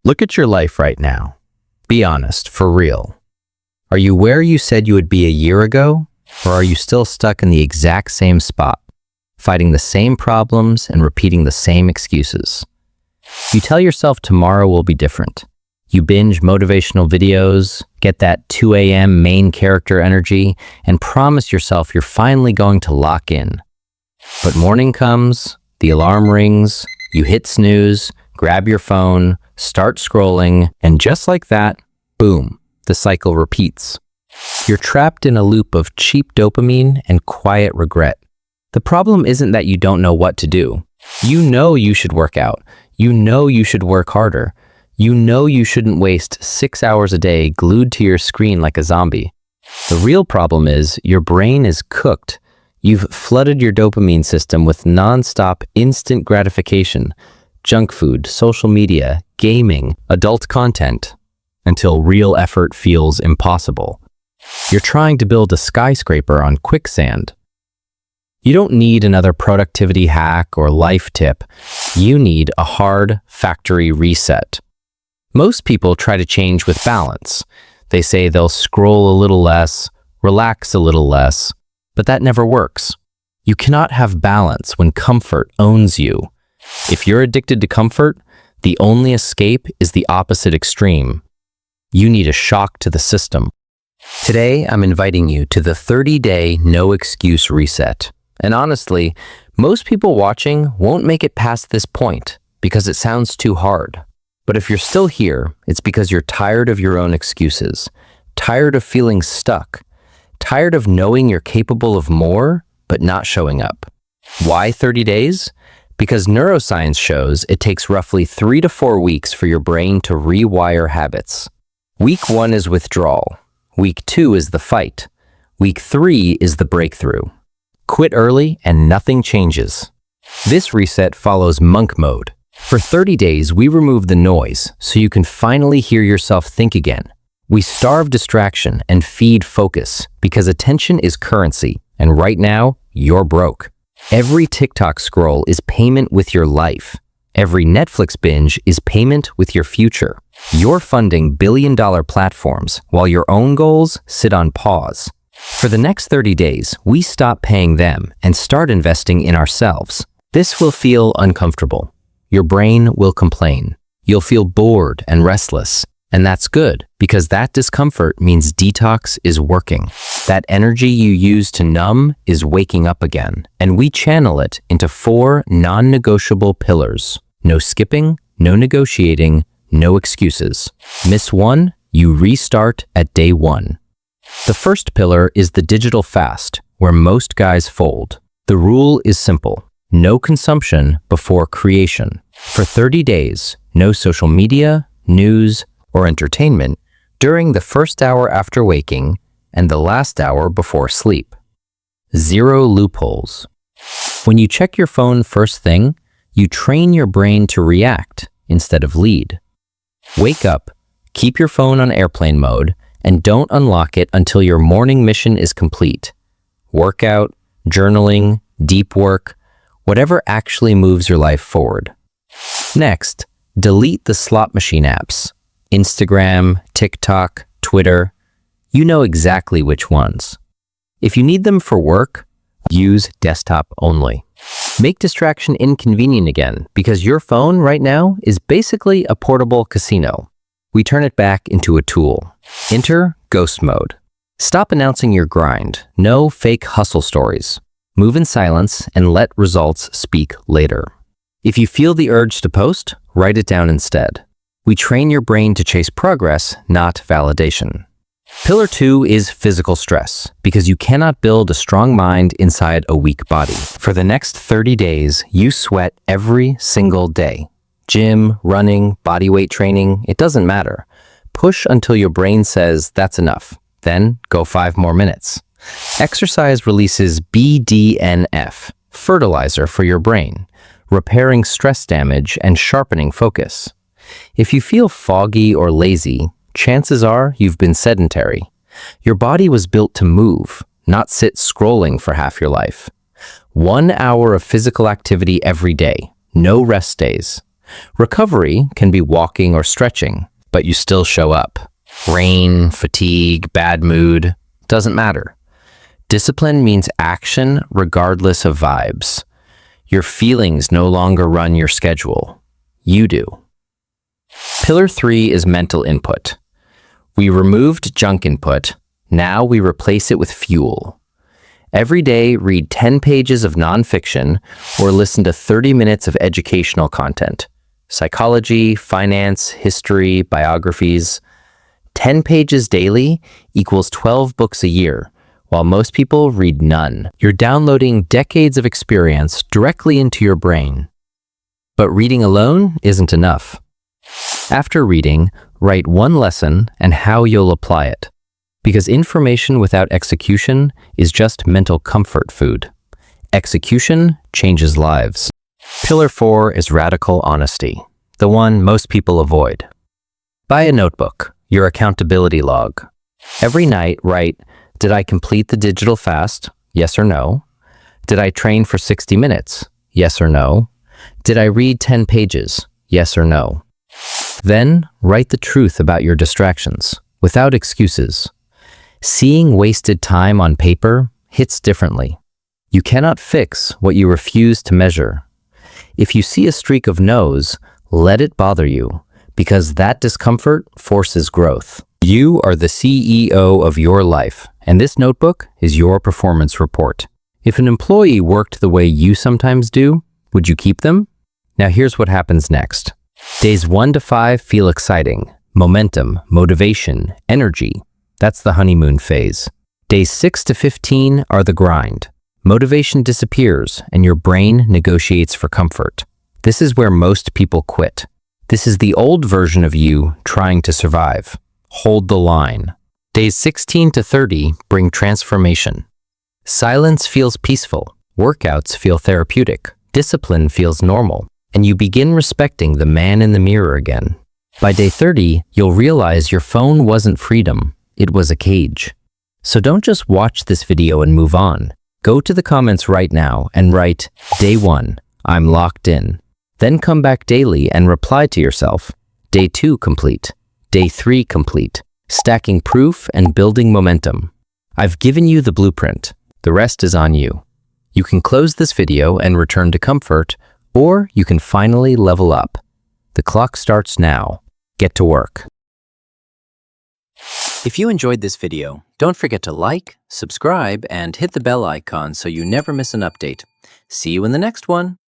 Look at your life right now. Be honest, for real. Are you where you said you would be a year ago? Or are you still stuck in the exact same spot, fighting the same problems and repeating the same excuses? You tell yourself tomorrow will be different. You binge motivational videos, get that 2 a.m. main character energy, and promise yourself you're finally going to lock in. But morning comes, the alarm rings, you hit snooze, grab your phone, start scrolling, and just like that, boom, the cycle repeats. You're trapped in a loop of cheap dopamine and quiet regret. The problem isn't that you don't know what to do. You know you should work out. You know you should work harder. You know you shouldn't waste 6 hours a day glued to your screen like a zombie. The real problem is your brain is cooked. You've flooded your dopamine system with non-stop instant gratification, junk food, social media, gaming, adult content, until real effort feels impossible. You're trying to build a skyscraper on quicksand. You don't need another productivity hack or life tip. You need a hard factory reset. Most people try to change with balance. They say they'll scroll a little less, relax a little less, but that never works. You cannot have balance when comfort owns you. If you're addicted to comfort, the only escape is the opposite extreme. You need a shock to the system. Today, I'm inviting you to the 30-day no excuse reset. And honestly, most people watching won't make it past this point because it sounds too hard. But if you're still here, it's because you're tired of your own excuses, tired of feeling stuck, tired of knowing you're capable of more, but not showing up. Why 30 days? Because neuroscience shows it takes roughly 3 to 4 weeks for your brain to rewire habits. Week 1 is withdrawal. Week 2 is the fight. Week 3 is the breakthrough. Quit early and nothing changes. This reset follows monk mode. For 30 days, we remove the noise so you can finally hear yourself think again. We starve distraction and feed focus because attention is currency, and right now, you're broke. Every TikTok scroll is payment with your life. Every Netflix binge is payment with your future. You're funding billion-dollar platforms while your own goals sit on pause. For the next 30 days, we stop paying them and start investing in ourselves. This will feel uncomfortable. Your brain will complain. You'll feel bored and restless. And that's good, because that discomfort means detox is working. That energy you use to numb is waking up again. And we channel it into 4 non-negotiable pillars. No skipping, no negotiating, no excuses. Miss one, you restart at day 1. The first pillar is the digital fast, where most guys fold. The rule is simple. No consumption before creation. For 30 days, no social media, news, or entertainment during the first hour after waking and the last hour before sleep. 0 loopholes. When you check your phone first thing, you train your brain to react instead of lead. Wake up, keep your phone on airplane mode, and don't unlock it until your morning mission is complete. Workout, journaling, deep work, whatever actually moves your life forward. Next, delete the slot machine apps. Instagram, TikTok, Twitter. You know exactly which ones. If you need them for work, use desktop only. Make distraction inconvenient again, because your phone right now is basically a portable casino. We turn it back into a tool. Enter ghost mode. Stop announcing your grind. No fake hustle stories. Move in silence and let results speak later. If you feel the urge to post, write it down instead. We train your brain to chase progress, not validation. Pillar 2 is physical stress, because you cannot build a strong mind inside a weak body. For the next 30 days, you sweat every single day. Gym, running, bodyweight training, it doesn't matter. Push until your brain says that's enough. Then go 5 more minutes. Exercise releases BDNF, fertilizer for your brain, repairing stress damage and sharpening focus. If you feel foggy or lazy, chances are you've been sedentary. Your body was built to move, not sit scrolling for half your life. 1 hour of physical activity every day, no rest days. Recovery can be walking or stretching, but you still show up. Rain, fatigue, bad mood, doesn't matter. Discipline means action regardless of vibes. Your feelings no longer run your schedule. You do. Pillar 3 is mental input. We removed junk input. Now we replace it with fuel. Every day, read 10 pages of nonfiction or listen to 30 minutes of educational content. Psychology, finance, history, biographies. 10 pages daily equals 12 books a year, while most people read none. You're downloading decades of experience directly into your brain. But reading alone isn't enough. After reading, write one lesson and how you'll apply it. Because information without execution is just mental comfort food. Execution changes lives. Pillar 4 is radical honesty, the one most people avoid. Buy a notebook, your accountability log. Every night, write, did I complete the digital fast? Yes or no? Did I train for 60 minutes? Yes or no? Did I read 10 pages? Yes or no? Then, write the truth about your distractions, without excuses. Seeing wasted time on paper hits differently. You cannot fix what you refuse to measure. If you see a streak of no's, let it bother you, because that discomfort forces growth. You are the CEO of your life, and this notebook is your performance report. If an employee worked the way you sometimes do, would you keep them? Now here's what happens next. Days 1 to 5 feel exciting. Momentum, motivation, energy. That's the honeymoon phase. Days 6 to 15 are the grind. Motivation disappears and your brain negotiates for comfort. This is where most people quit. This is the old version of you trying to survive. Hold the line. Days 16 to 30 bring transformation. Silence feels peaceful. Workouts feel therapeutic. Discipline feels normal. And you begin respecting the man in the mirror again. By day 30, you'll realize your phone wasn't freedom. It was a cage. So don't just watch this video and move on. Go to the comments right now and write, Day 1, I'm locked in. Then come back daily and reply to yourself, Day 2 complete. Day 3 complete. Stacking proof and building momentum. I've given you the blueprint. The rest is on you. You can close this video and return to comfort, or you can finally level up. The clock starts now. Get to work. If you enjoyed this video, don't forget to like, subscribe, and hit the bell icon so you never miss an update. See you in the next one.